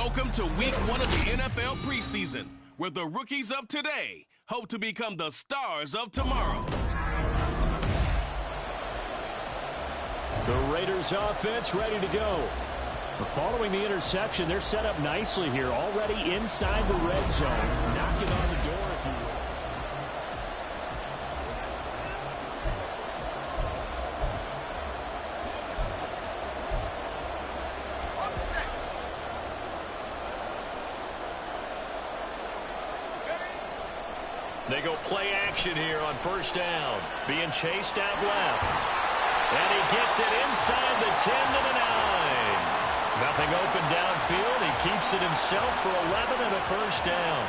Welcome to week 1 of the NFL preseason, where the rookies of today hope to become the stars of tomorrow. The Raiders offense ready to go. Following the interception, they're set up nicely here, already inside the red zone, knocking on the door, if you will. They go play action here on first down. Being chased out left. And he gets it inside the 10 to the 9. Nothing open downfield. He keeps it himself for 11 and a first down.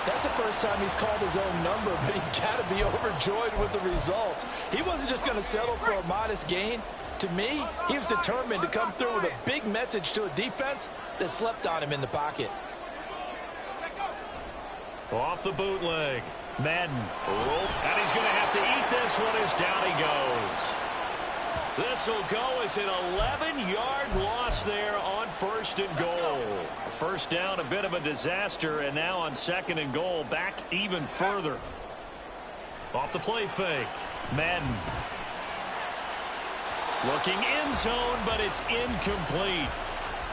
That's the first time he's called his own number, but he's got to be overjoyed with the results. He wasn't just going to settle for a modest gain. To me, he was determined to come through with a big message to a defense that slept on him in the pocket. Off the bootleg. Madden. And he's going to have to eat this one as down he goes. This will go as an 11-yard loss there on first and goal. First down, a bit of a disaster, and now on second and goal, back even further. Off the play fake. Madden. Looking end zone, but it's incomplete.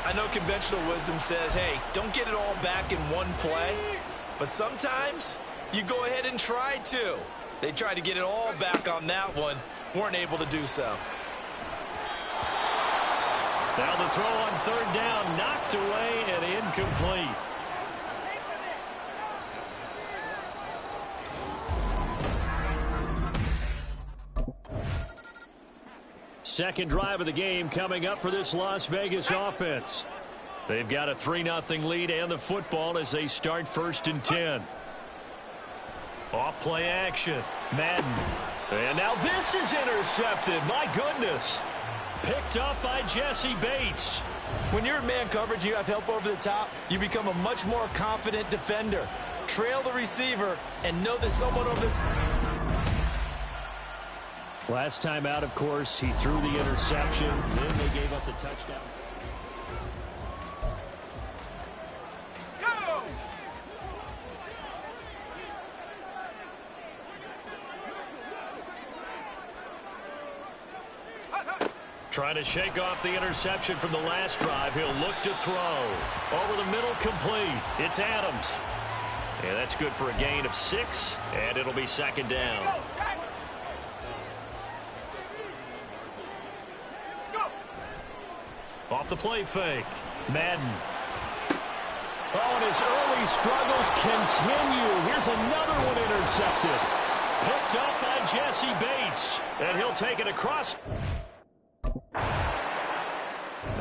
I know conventional wisdom says, hey, don't get it all back in one play. But sometimes you go ahead and try to. They tried to get it all back on that one. Weren't able to do so. Now the throw on third down, knocked away and incomplete. Second drive of the game coming up for this Las Vegas offense. They've got a 3-0 lead and the football as they start first and 10. Off play action. Madden. And now this is intercepted. My goodness. Picked up by Jesse Bates. When you're in man coverage, you have help over the top, you become a much more confident defender. Trail the receiver and know that someone over the... Last time out, of course, he threw the interception. Then they gave up the touchdown. Trying to shake off the interception from the last drive. He'll look to throw. Over the middle, complete. It's Adams. And that's good for a gain of 6, and it'll be second down. Off the play fake. Madden. Oh, and his early struggles continue. Here's another one intercepted. Picked up by Jesse Bates. And he'll take it across.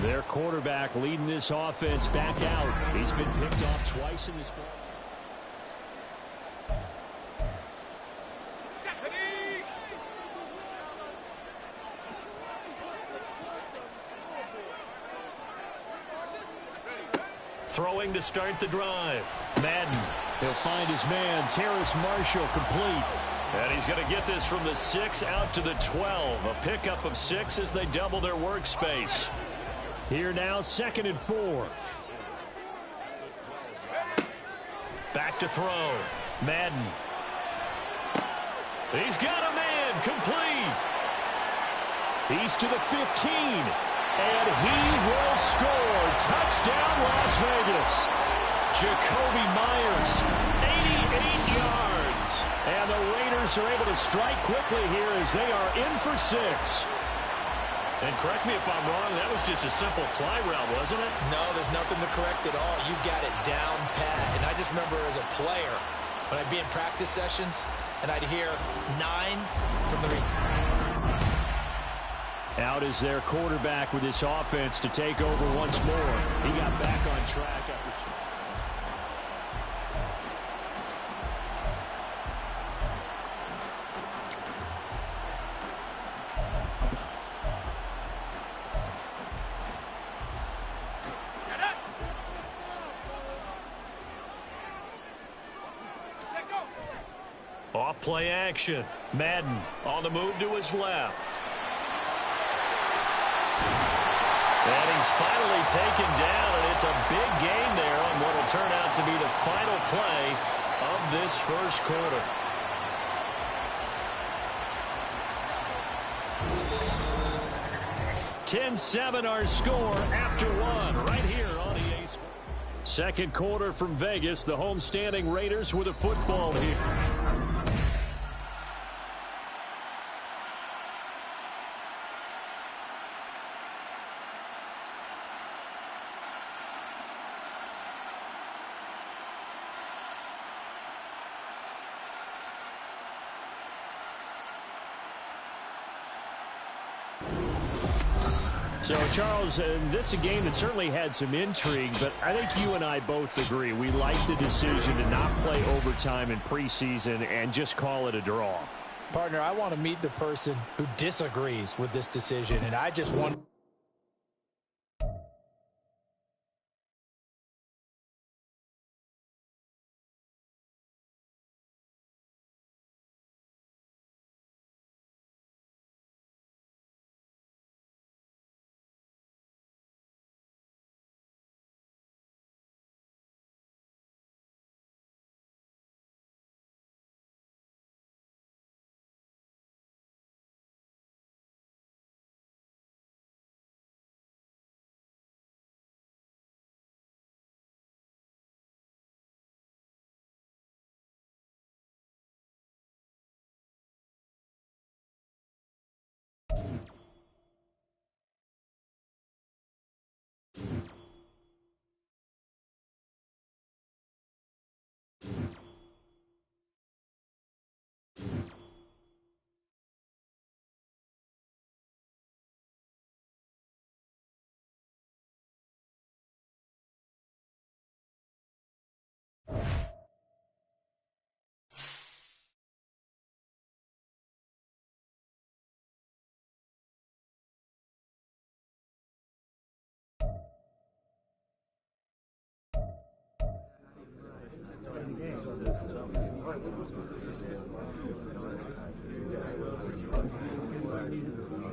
Their quarterback leading this offense back out. He's been picked off twice in this ball. Throwing to start the drive. Madden. He'll find his man, Terrace Marshall, complete. And he's going to get this from the 6 out to the 12. A pickup of 6 as they double their workspace. Here now, second and 4. Back to throw. Madden. He's got a man, complete. He's to the 15. And he will score. Touchdown, Las Vegas. Jacoby Myers, 88 yards. And the Raiders are able to strike quickly here as they are in for 6. And correct me if I'm wrong, that was just a simple fly route, wasn't it? No, there's nothing to correct at all. You got it down pat. And I just remember as a player, when I'd be in practice sessions, and I'd hear 9 from the receiver. Out is their quarterback with this offense to take over once more. He got back on track after 2. Off play action. Madden on the move to his left. And he he's finally taken down, and it's a big gain there on what will turn out to be the final play of this first quarter. (10-7) our score after one right here on EA Sports. Second quarter from Vegas. The homestanding Raiders with a football here. So, Charles, this is a game that certainly had some intrigue, but I think you and I both agree. We like the decision to not play overtime in preseason and just call it a draw. Partner, I want to meet the person who disagrees with this decision, and I just want...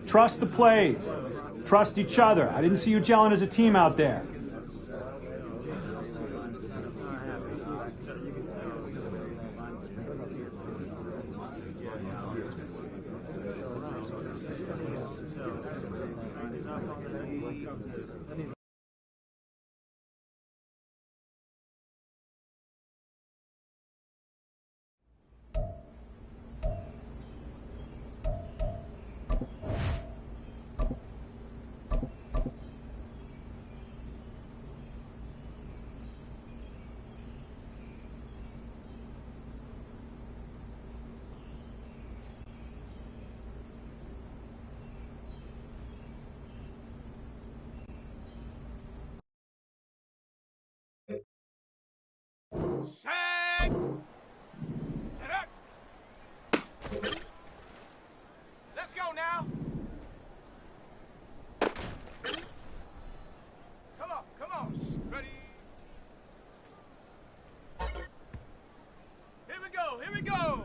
Trust the plays. Trust each other. I didn't see you gelling as a team out there. Shaq! Get up! Let's go now! Come on! Ready? Here we go!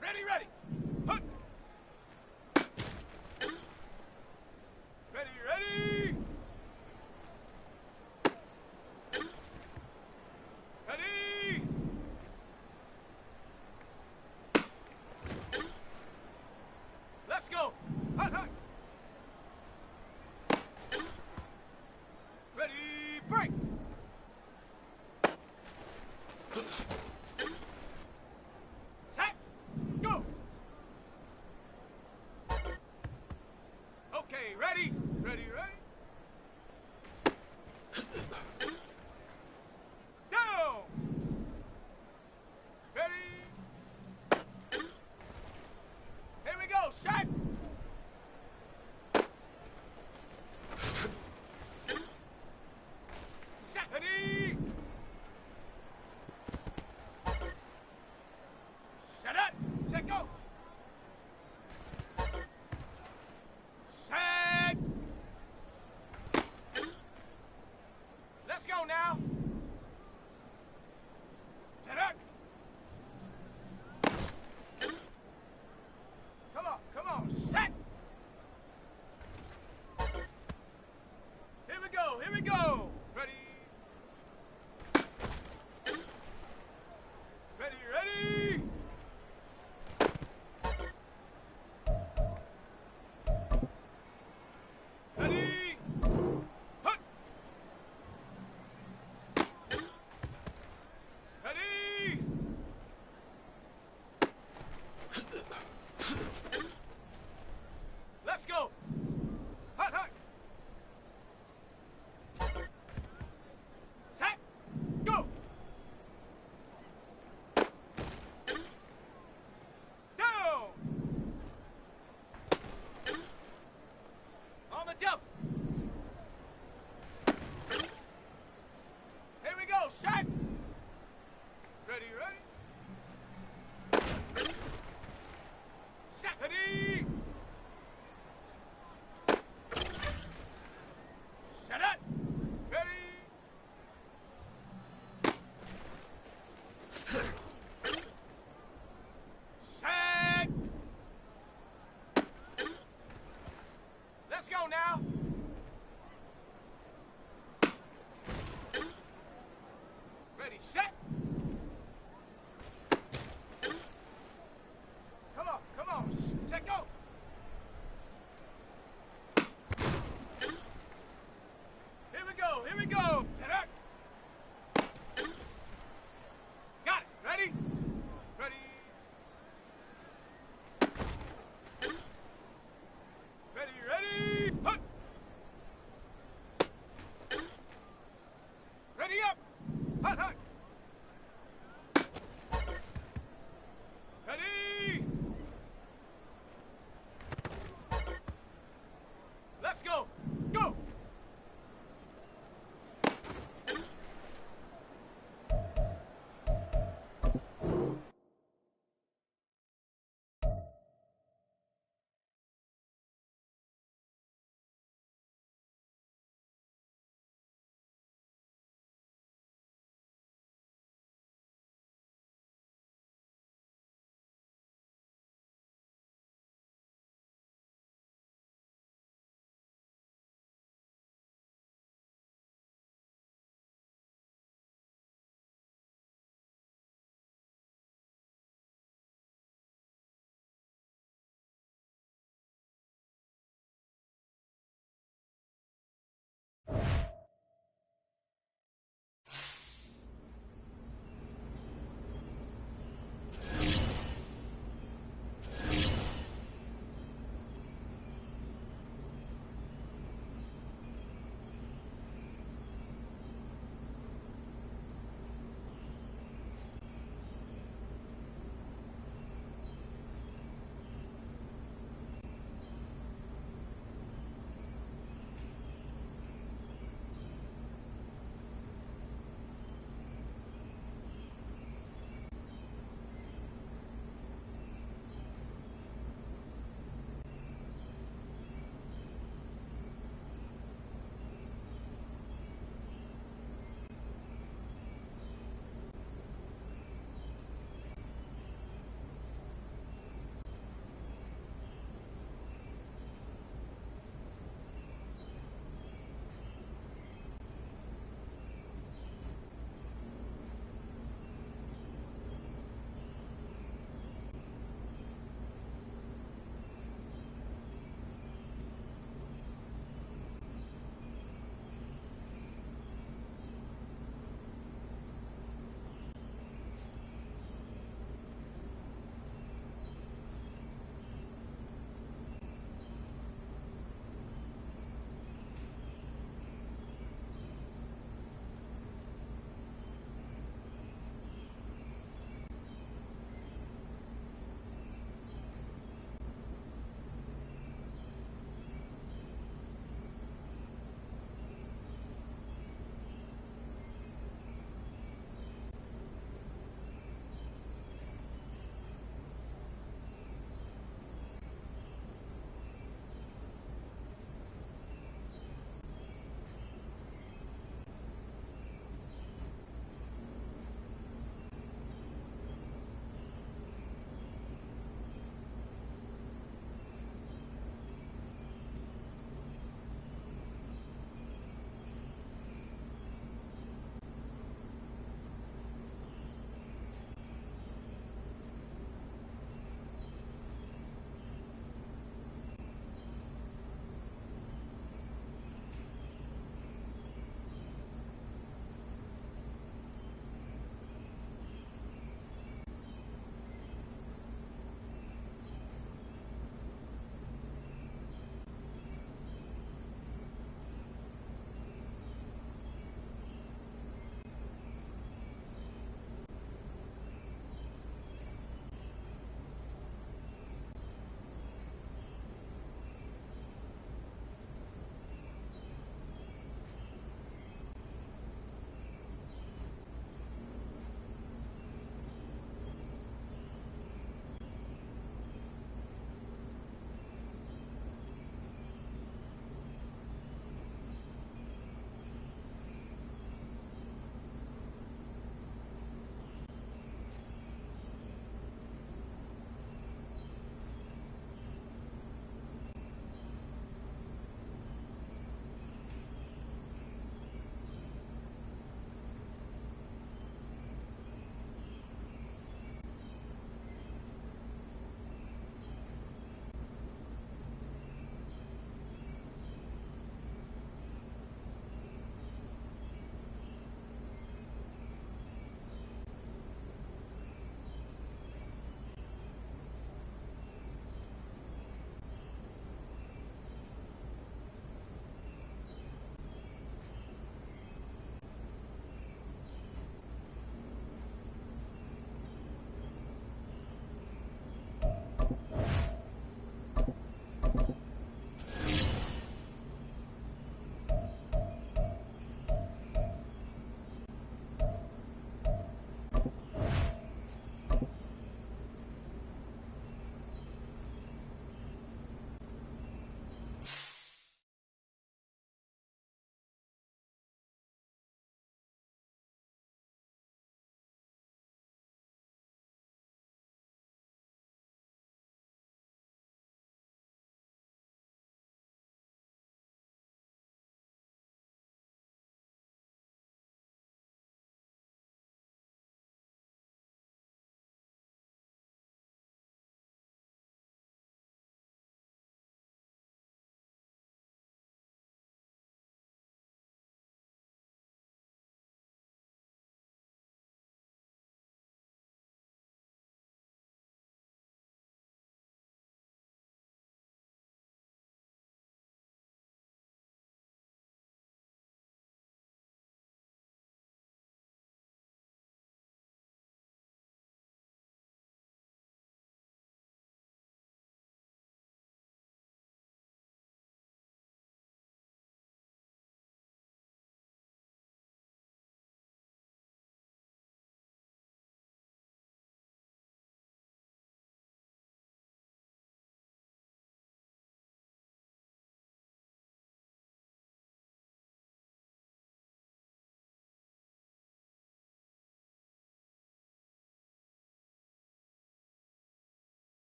Ready! Hup. Ready! Ready!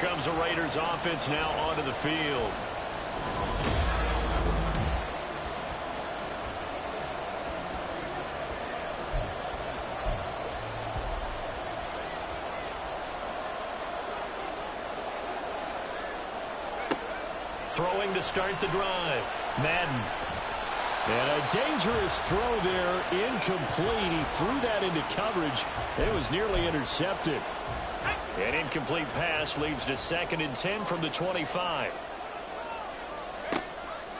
comes the Raiders offense now onto the field. Throwing to start the drive. Madden. And a dangerous throw there, incomplete. He threw that into coverage. It was nearly intercepted. An incomplete pass leads to 2nd and 10 from the 25.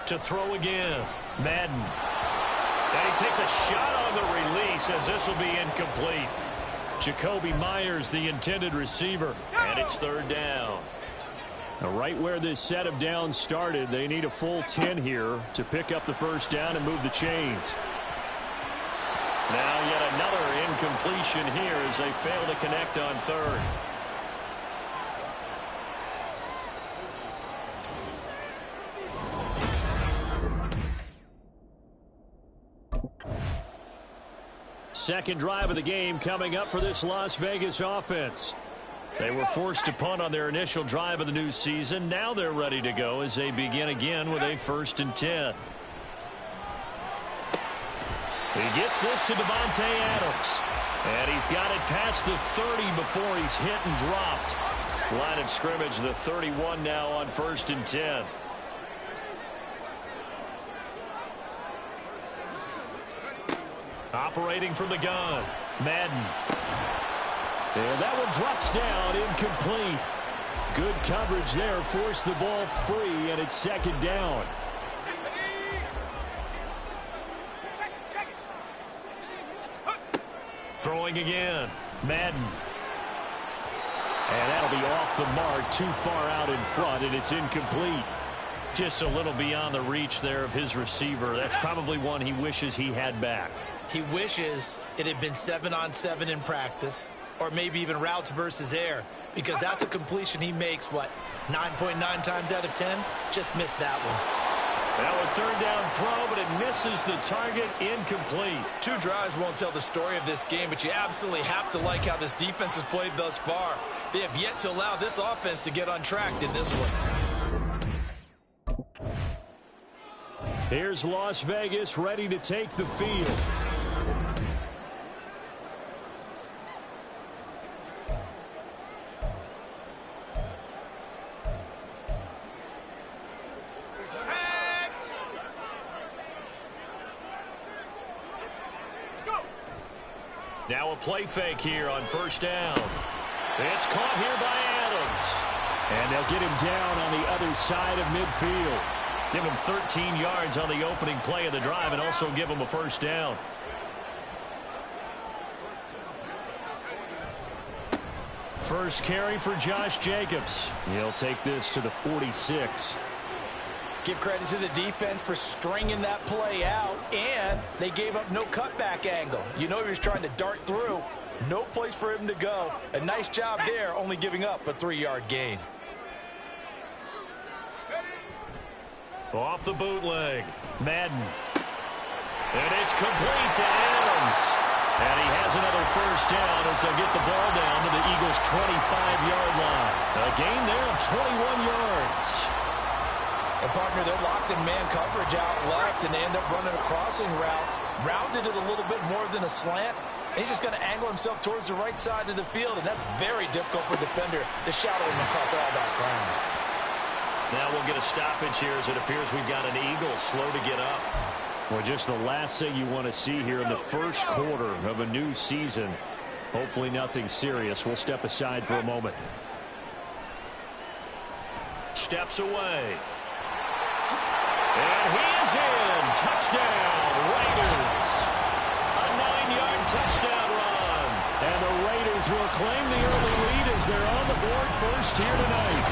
To throw again, Madden. And he takes a shot on the release as this will be incomplete. Jacoby Myers, the intended receiver, and it's 3rd down. Right where this set of downs started, they need a full 10 here to pick up the 1st down and move the chains. Now yet another incompletion here as they fail to connect on 3rd. Second drive of the game coming up for this Las Vegas offense. They were forced to punt on their initial drive of the new season. Now they're ready to go as they begin again with a 1st and 10. He gets this to Davante Adams. And he's got it past the 30 before he's hit and dropped. Line of scrimmage, the 31 now on 1st and 10. Operating from the gun, Madden. And that one drops down, incomplete. Good coverage there, forced the ball free, and it's 2nd down. Throwing again, Madden. And that'll be off the mark, too far out in front, and it's incomplete. Just a little beyond the reach there of his receiver. That's probably one he wishes he had back. He wishes it had been 7-on-7 in practice, or maybe even routes versus air, because that's a completion he makes, 9.9 times out of 10? Just missed that one. Now a 3rd down throw, but it misses the target, incomplete. 2 drives won't tell the story of this game, but you absolutely have to like how this defense has played thus far. They have yet to allow this offense to get untracked in this one. Here's Las Vegas ready to take the field. Now a play fake here on 1st down. It's caught here by Adams. And they'll get him down on the other side of midfield. Give him 13 yards on the opening play of the drive and also give him a 1st down. First carry for Josh Jacobs. He'll take this to the 46. Give credit to the defense for stringing that play out, and they gave up no cutback angle. You know he was trying to dart through. No place for him to go. A nice job there, only giving up a 3-yard gain. Off the bootleg, Madden. And it's complete to Adams. And he has another 1st down as they'll get the ball down to the Eagles' 25-yard line. A gain there of 21 yards. A partner, they're locked in man coverage out left, and they end up running a crossing route. Rounded it a little bit more than a slant. And he's just going to angle himself towards the right side of the field, and that's very difficult for a defender to shadow him across all that ground. Now we'll get a stoppage here as it appears we've got an Eagle slow to get up. Well, just the last thing you want to see here in the 1st quarter of a new season. Hopefully nothing serious. We'll step aside for a moment. Steps away. And he is in. Touchdown, Raiders. A 9-yard touchdown run. And the Raiders will claim the early lead as they're on the board first here tonight.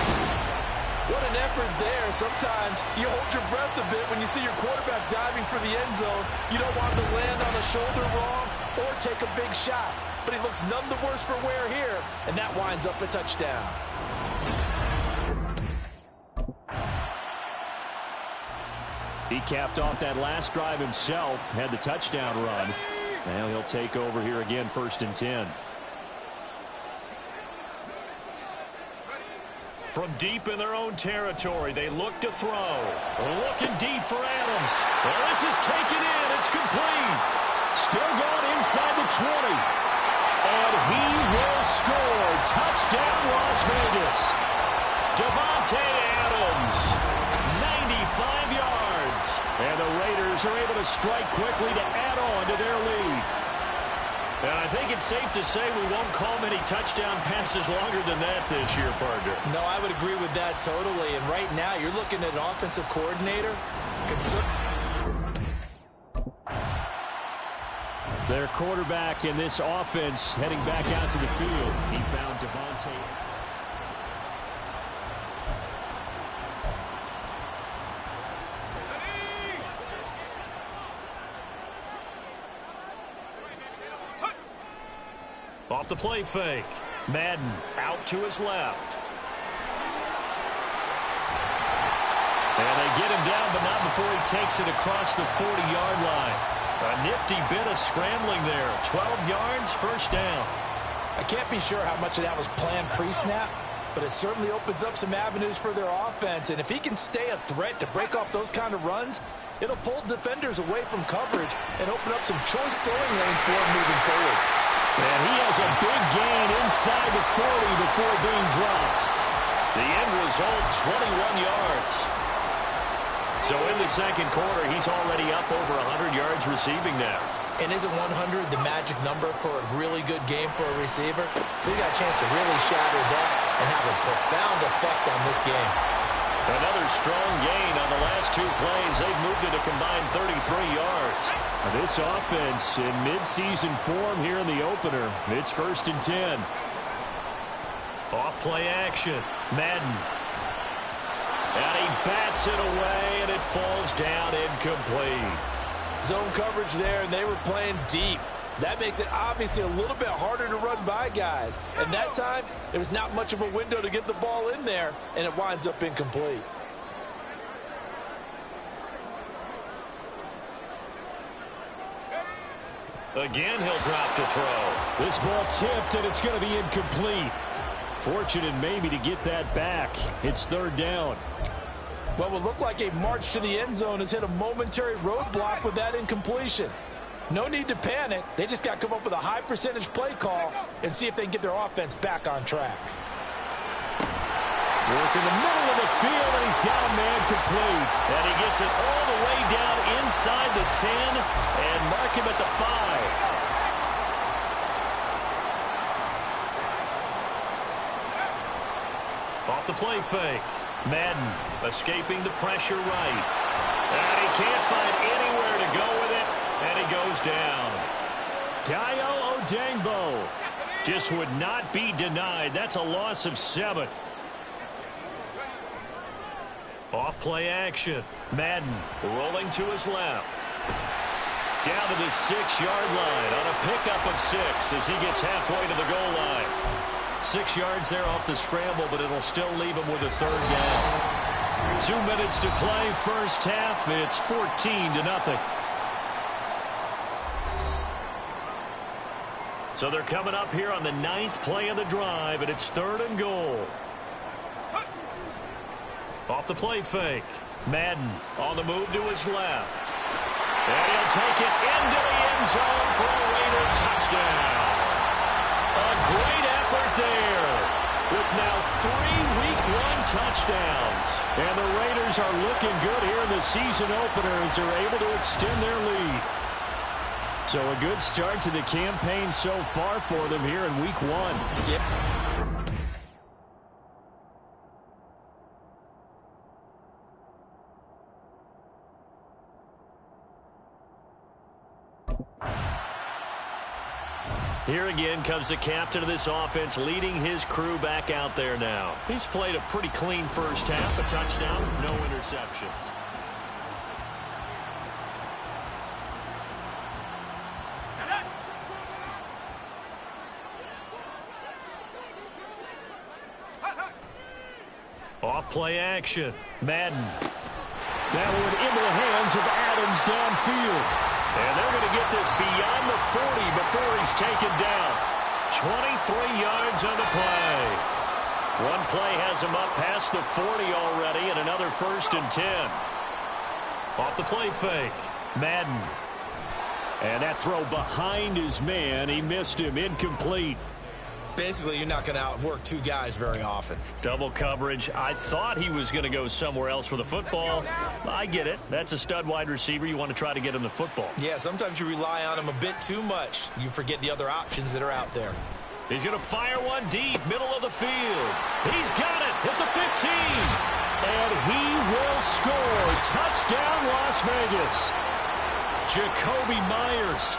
What an effort there. Sometimes you hold your breath a bit when you see your quarterback diving for the end zone. You don't want him to land on a shoulder wrong or take a big shot. But he looks none the worse for wear here, and that winds up a touchdown. He capped off that last drive himself, had the touchdown run. Now he'll take over here again, 1st and 10. From deep in their own territory, they look to throw. Looking deep for Adams. Well, this is taken in. It's complete. Still going inside the 20. And he will score. Touchdown, Las Vegas. Davante Adams, 95 yards. And the Raiders are able to strike quickly to add on to their lead. And I think it's safe to say we won't call many touchdown passes longer than that this year, partner. No, I would agree with that totally. And right now, you're looking at an offensive coordinator. Their quarterback in this offense heading back out to the field. He found Davante. Off the play fake. Madden out to his left. And they get him down, but not before he takes it across the 40-yard line. A nifty bit of scrambling there. 12 yards, first down. I can't be sure how much of that was planned pre-snap, but it certainly opens up some avenues for their offense. And if he can stay a threat to break off those kind of runs, it'll pull defenders away from coverage and open up some choice throwing lanes for him moving forward. And he has a big gain inside the 40 before being dropped. The end result, 21 yards. So in the second quarter, he's already up over 100 yards receiving now. And isn't 100 the magic number for a really good game for a receiver? So he got a chance to really shatter that and have a profound effect on this game. Another strong gain on the last two plays. They've moved it a combined 33 yards. This offense in midseason form here in the opener. It's 1st and 10. Off play action. Madden. And he bats it away, and it falls down incomplete. Zone coverage there, and they were playing deep. That makes it obviously a little bit harder to run by guys. And that time, there was not much of a window to get the ball in there, and it winds up incomplete. Again, he'll drop to throw. This ball tipped, and it's going to be incomplete. Fortunate maybe to get that back. It's 3rd down. What would look like a march to the end zone has hit a momentary roadblock with that incompletion. No need to panic. They just got to come up with a high percentage play call and see if they can get their offense back on track. Work in the middle of the field, and he's got a man complete. And he gets it all the way down inside the 10 and mark him at the 5. Off the play fake. Madden escaping the pressure right. And he can't find anywhere to go with it, and he goes down. Dayo Odeyingbo just would not be denied. That's a loss of 7. Off play action. Madden rolling to his left. Down to the 6-yard line on a pickup of 6 as he gets halfway to the goal line. 6 yards there off the scramble, but it'll still leave him with a 3rd down. 2 minutes to play, first half. It's 14-0. So they're coming up here on the 9th play of the drive, and it's 3rd and goal. Off the play fake. Madden on the move to his left. And he'll take it into the end zone for a Raider touchdown. A great effort there with now 3 Week 1 touchdowns. And the Raiders are looking good here in the season opener as they're able to extend their lead. So a good start to the campaign so far for them here in Week 1. Yep. Here again comes the captain of this offense leading his crew back out there now. He's played a pretty clean first half, a touchdown, no interceptions. Off play action. Madden. That one into the hands of Adams downfield. And they're going to get this beyond the 40 before he's taken down. 23 yards on the play. One play has him up past the 40 already, and another 1st and 10. Off the play fake, Madden. And that throw behind his man, he missed him, incomplete. Basically, you're not going to outwork two guys very often. Double coverage. I thought he was going to go somewhere else with the football. I get it. That's a stud wide receiver. You want to try to get him the football. Yeah, sometimes you rely on him a bit too much. You forget the other options that are out there. He's going to fire one deep, middle of the field. He's got it at the 15. And he will score. Touchdown, Las Vegas. Jacoby Myers,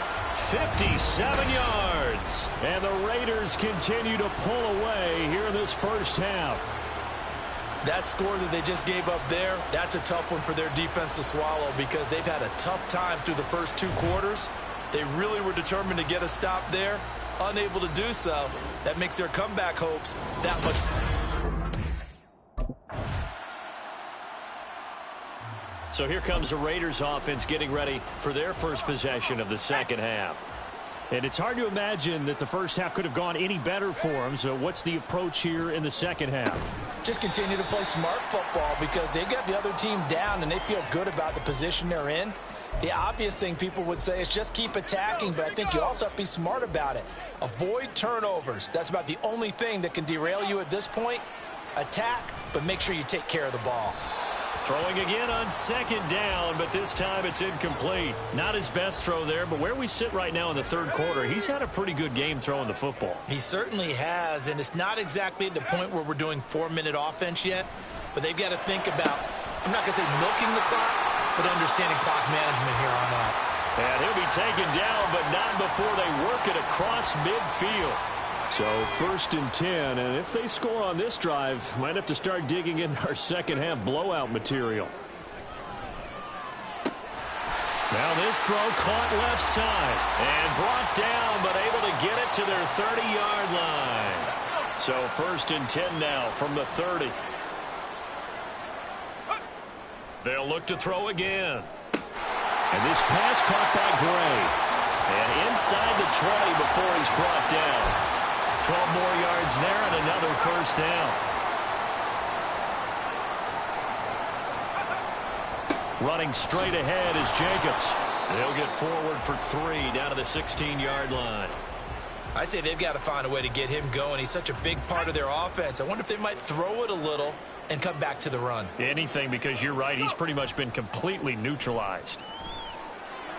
57 yards. And the Raiders continue to pull away here in this first half. That score that they just gave up there, that's a tough one for their defense to swallow because they've had a tough time through the first 2 quarters. They really were determined to get a stop there. Unable to do so. That makes their comeback hopes that much. So here comes the Raiders offense getting ready for their first possession of the second half. And it's hard to imagine that the first half could have gone any better for them. So what's the approach here in the second half? Just continue to play smart football because they got the other team down and they feel good about the position they're in. The obvious thing people would say is just keep attacking, but I think you also have to be smart about it. Avoid turnovers. That's about the only thing that can derail you at this point. Attack, but make sure you take care of the ball. Throwing again on second down, but this time it's incomplete. Not his best throw there, but where we sit right now in the third quarter, he's had a pretty good game throwing the football. He certainly has, and it's not exactly at the point where we're doing 4-minute offense yet, but they've got to think about, I'm not going to say milking the clock, but understanding clock management here on out. And he'll be taken down, but not before they work it across midfield. So 1st and 10, and if they score on this drive, might have to start digging into our second half blowout material. Now this throw caught left side and brought down, but able to get it to their 30-yard line. So 1st and 10 now from the 30. They'll look to throw again. And this pass caught by Gray. And inside the 20 before he's brought down. 12 more yards there and another 1st down. Running straight ahead is Jacobs. They'll get forward for 3 down to the 16-yard line. I'd say they've got to find a way to get him going. He's such a big part of their offense. I wonder if they might throw it a little and come back to the run. Anything, because you're right, he's pretty much been completely neutralized.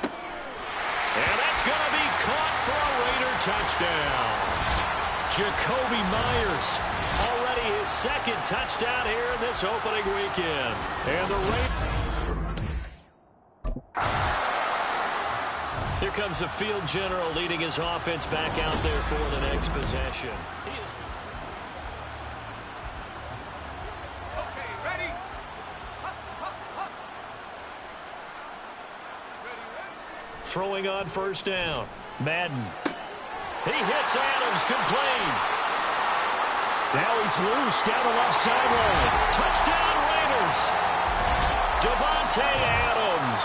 And that's going to be caught for a Raider touchdown. Jacoby Myers, already his 2nd touchdown here in this opening weekend. And the Raiders. Here comes the field general leading his offense back out there for the next possession. Throwing on 1st down. Madden. He hits Adams complete. Now he's loose down the left sideline. Touchdown Raiders. Davante Adams.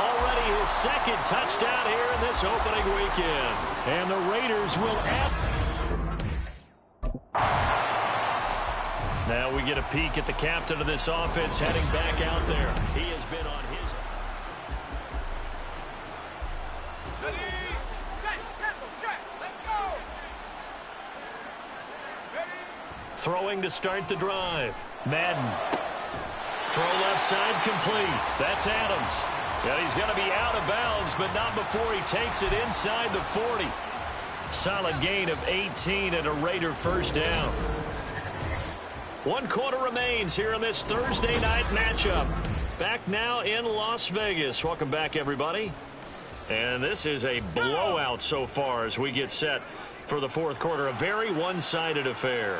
Already his 2nd touchdown here in this opening weekend. And the Raiders will add. Now we get a peek at the captain of this offense heading back out there. He has been on his... Throwing to start the drive. Madden. Throw left side complete. That's Adams. Yeah, he's going to be out of bounds, but not before he takes it inside the 40. Solid gain of 18 and a Raider 1st down. 1 quarter remains here in this Thursday night matchup. Back now in Las Vegas. Welcome back, everybody. And this is a blowout so far as we get set for the 4th quarter. A very one-sided affair.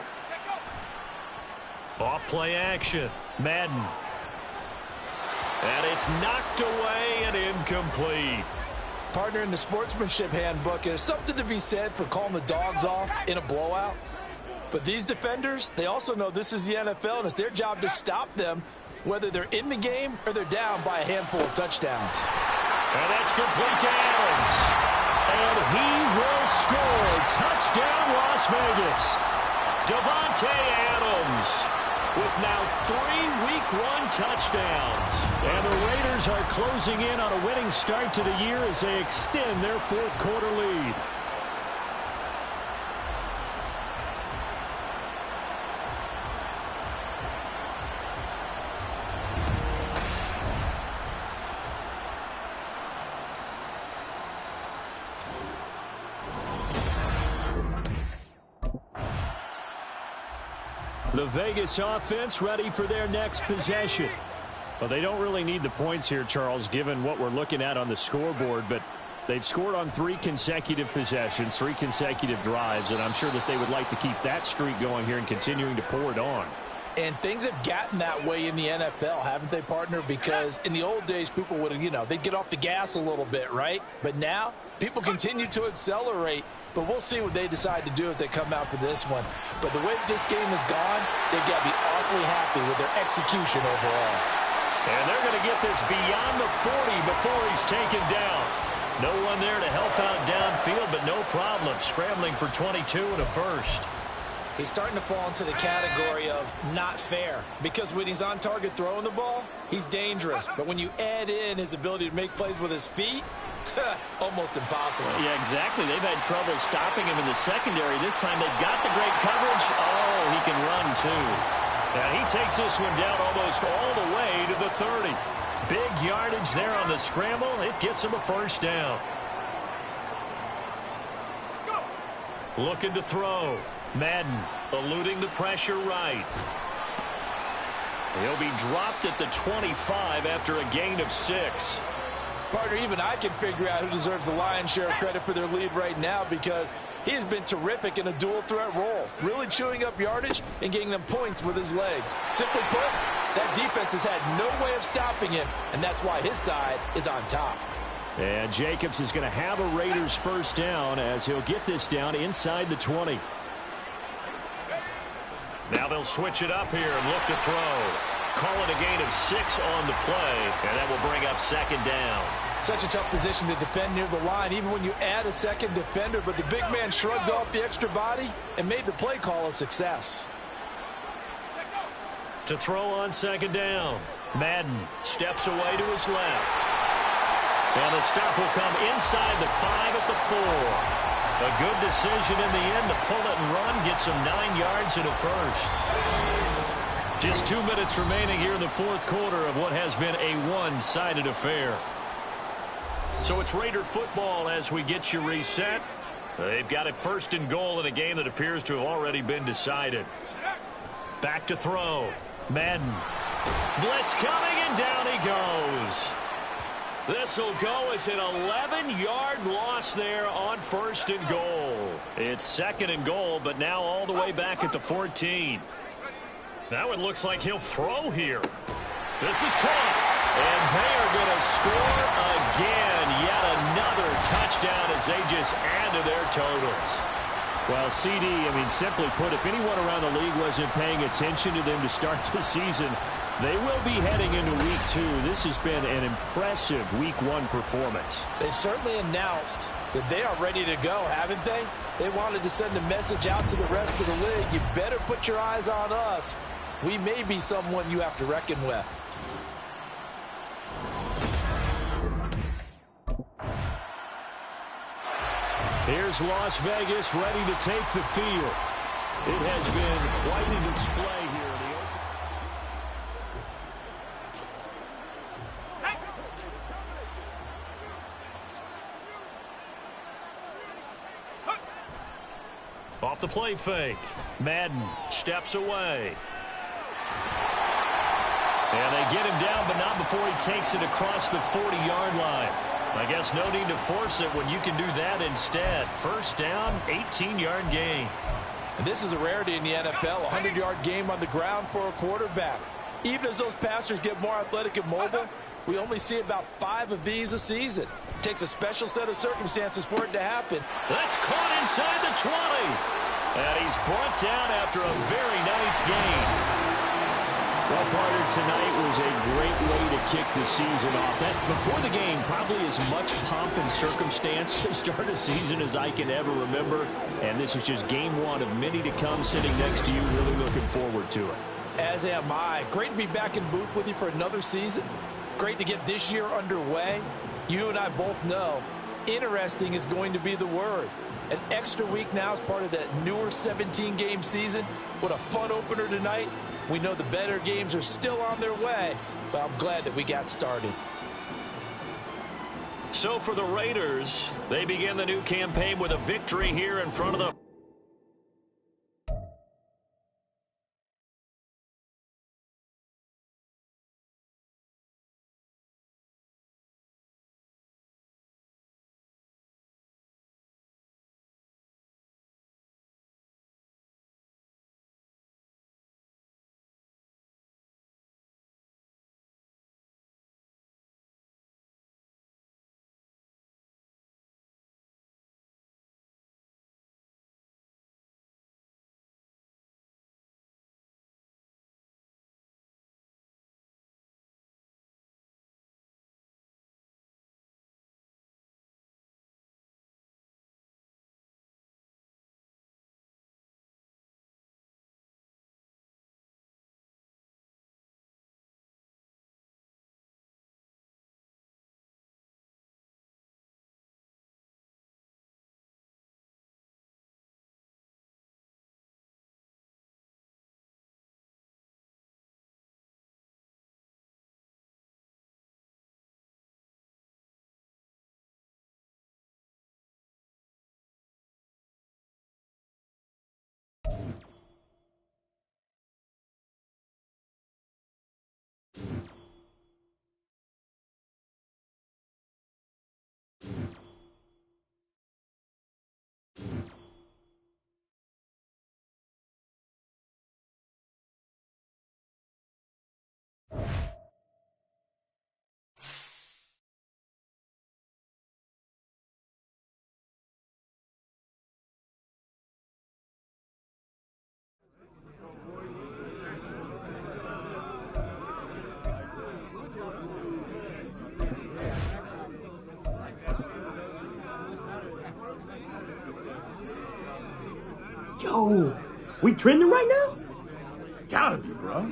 Off play action. Madden. And it's knocked away and incomplete. Partner, in the sportsmanship handbook, there's something to be said for calling the dogs off in a blowout. But these defenders, they also know this is the NFL, and it's their job to stop them, whether they're in the game or they're down by a handful of touchdowns. And that's complete to Adams. And he will score. Touchdown, Las Vegas. Davante Adams. Mahomes with now 3 Week 1 touchdowns. And the Raiders are closing in on a winning start to the year as they extend their fourth quarter lead. The Vegas offense ready for their next possession. Well, they don't really need the points here, Charles, given what we're looking at on the scoreboard, but they've scored on 3 consecutive possessions, 3 consecutive drives, and I'm sure that they would like to keep that streak going here and continuing to pour it on. And things have gotten that way in the NFL, haven't they, partner? Because in the old days, people would, they'd get off the gas a little bit, right? But now, people continue to accelerate. But we'll see what they decide to do as they come out for this one. But the way this game has gone, they've got to be awfully happy with their execution overall. And they're going to get this beyond the 40 before he's taken down. No one there to help out downfield, but no problem. Scrambling for 22 and a first. He's starting to fall into the category of not fair, because when he's on target throwing the ball, he's dangerous. But when you add in his ability to make plays with his feet, almost impossible. Yeah, exactly. They've had trouble stopping him in the secondary. This time they've got the great coverage. Oh, he can run too. Now he takes this one down almost all the way to the 30. Big yardage there on the scramble. It gets him a first down. Looking to throw. Madden eluding the pressure right. He'll be dropped at the 25 after a gain of 6. Partner, even I can figure out who deserves the lion's share of credit for their lead right now, because he has been terrific in a dual threat role, really chewing up yardage and getting them points with his legs. Simply put, that defense has had no way of stopping him, and that's why his side is on top. And Jacobs is going to have a Raiders first down as he'll get this down inside the 20. Now they'll switch it up here and look to throw. Call it a gain of 6 on the play, and that will bring up second down. Such a tough position to defend near the line, even when you add a second defender, but the big man shrugged off the extra body and made the play call a success. To throw on second down. Madden steps away to his left. And the stop will come inside the 5 at the 4. A good decision in the end to pull it and run, gets him 9 yards and a first. Just 2 minutes remaining here in the fourth quarter of what has been a one-sided affair. So it's Raider football as we get you reset. They've got it first and goal in a game that appears to have already been decided. Back to throw. Madden. Blitz coming, and down he goes. This will go as an 11-yard loss there on first and goal. It's second and goal, but now all the way back at the 14. Now it looks like he'll throw here. This is caught. And they are going to score again. Yet another touchdown as they just add to their totals. Well, CD, simply put, if anyone around the league wasn't paying attention to them to start the season, they will be heading into Week 2. This has been an impressive Week 1 performance. They've certainly announced that they are ready to go, haven't they? They wanted to send a message out to the rest of the league. You better put your eyes on us. We may be someone you have to reckon with. Here's Las Vegas ready to take the field. It has been quite a display here in the open. Off the play fake. Madden steps away. And they get him down, but not before he takes it across the 40-yard line. I guess no need to force it when you can do that instead. First down, 18-yard gain. And this is a rarity in the NFL, a 100-yard game on the ground for a quarterback. Even as those passers get more athletic and mobile, we only see about 5 of these a season. It takes a special set of circumstances for it to happen. That's caught inside the 20. And he's brought down after a very nice gain. Well, partner, tonight was a great way to kick the season off. Before the game, probably as much pomp and circumstance to start a season as I can ever remember. And this is just game one of many to come. Sitting next to you, really looking forward to it. As am I. Great to be back in booth with you for another season. Great to get this year underway. You and I both know interesting is going to be the word. An extra week now as part of that newer 17-game season. What a fun opener tonight. We know the better games are still on their way, but I'm glad that we got started. So for the Raiders, they begin the new campaign with a victory here in front of the Yo, we trending right now? Gotta be, bro.